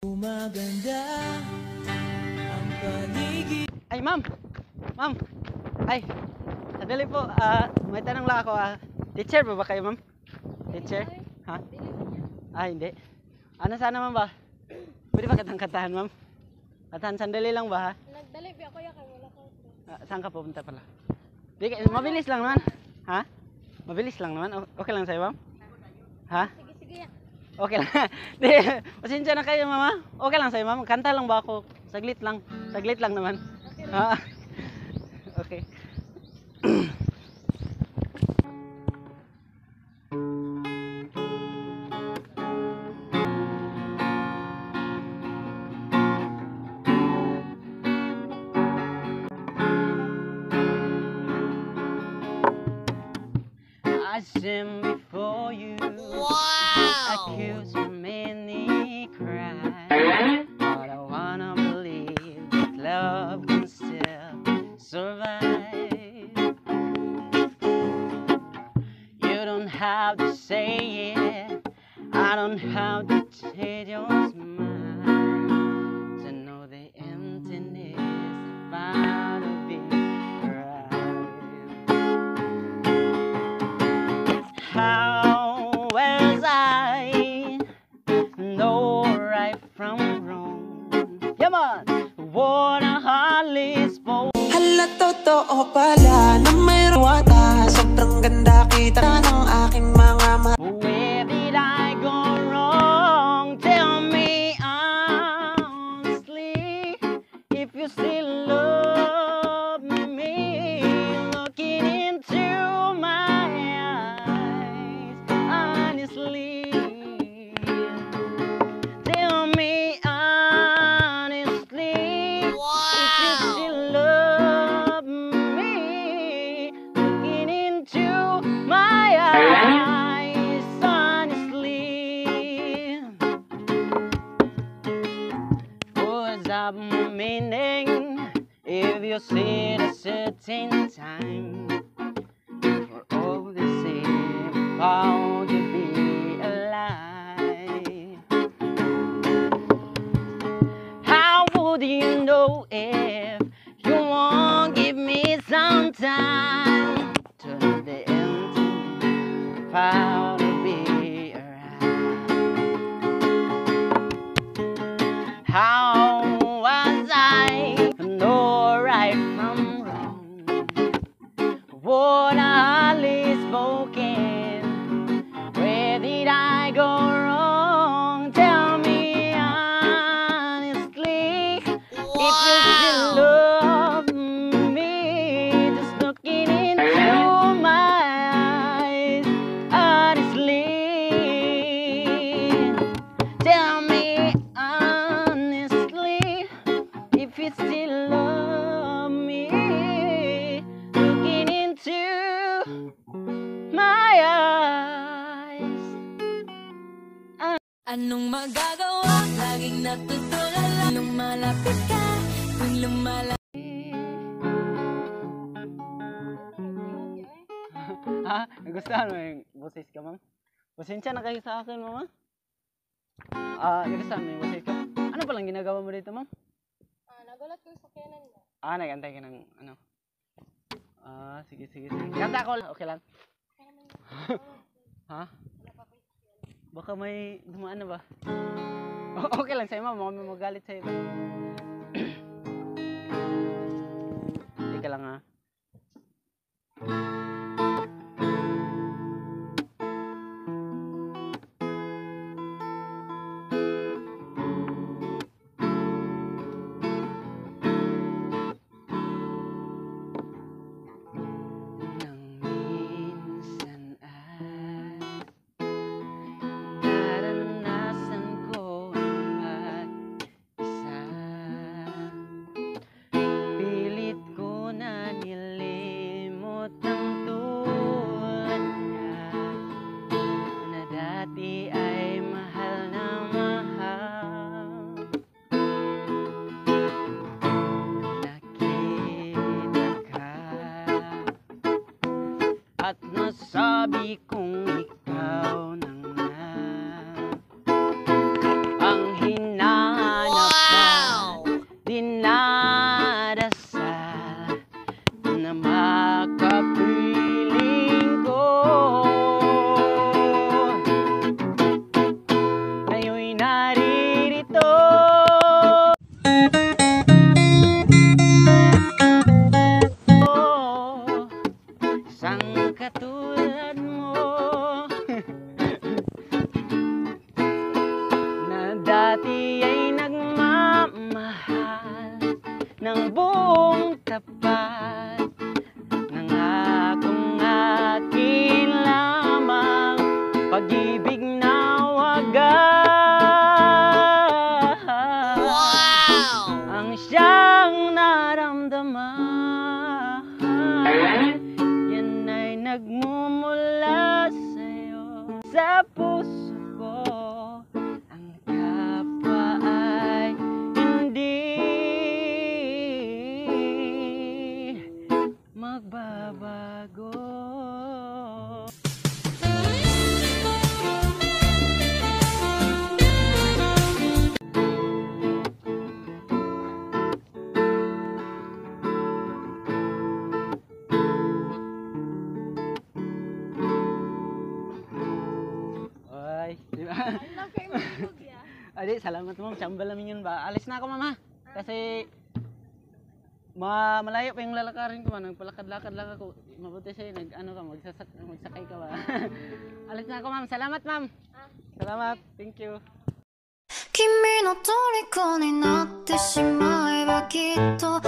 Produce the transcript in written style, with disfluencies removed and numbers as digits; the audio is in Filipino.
Umaganda ang paligid. Ay, ma'am! Ma'am! Ay, sadali po. May tanong lang ako. Teacher ba kayo, ma'am? Teacher? Ha? Hindi. Ano sana, ma'am ba? Pwede ba katang-katahan, ma'am? Katahan, sandali lang ba, ha? Nagdali, ako ya kay wala ko. Saan ka pupunta pala? Mabilis lang naman. Ha? Mabilis lang naman. Okay lang sa'yo, ma'am? Ha? Sige, sige ya. Okay lang. Di, pasensya na kayo, mama. Okay lang sa'yo, ma'am. Kanta lang ba ako? Saglit lang. Saglit lang naman. Okay. Ha? Okay. I stand before you, accused of many crimes, but I wanna believe that love can still survive. You don't have to say it, I don't have to change your mind to know the emptiness is bound to be right. How was I know right from wrong? Come on! What a hardly spoke. Hala, totoo pala na mayroong wata. Sobrang ganda kita ng aking mga mata. Where did I go wrong? Tell me honestly, if you still love me. Looking into my eyes, honestly, tell me honestly, if you still love me. Looking into my eyes, honestly. What's up meaning if you see a certain time for all the same bound to be alive? How would you know if you won't give me some time to the empty bound to be around? How was I to know right from wrong? What I hardly spoken. Where did I go wrong? Tell me honestly, if you still love me. Just looking into my eyes, honestly, tell me honestly, if you still love me. Looking into my eyes. Anong magagawa? Laging natutulala nung malapit ka. Kung lumalapit. Ha? Nagustuhan mo yung boses ka, ma'am? Pasensya na kayo sa akin, mama. Nagustuhan mo yung boses ka? Ano palang ginagawa mo dito, ma'am? Nagulat ko sa kanan mo. Nagantay ka ng ano? Sige. Kanta ko lang. Okay lang. Ha? Baka may dumaan na ba? Okay lang sa'yo, ma'am. Baka may magalit sa'yo. Hindi ka lang, ha? Nang minsan ay naranasan ko ang mag-isa, pilit ko na nilimot ang tulad niya na dati ay mahal na mahal. Nakita ka at nasabi kong ikaw na nga ang hinahanap Ay, di, salamat ma'am. Tsambal namin yun ba? Alis na ako ma'am ha. Kasi malayo pa yung lalakarin ko, nagpalakad-lakad lang ako. Mabuti sa'yo, magsakay ka ba? Alis na ako ma'am. Salamat ma'am. Salamat. Thank you. 君の虜になってしまえばきっと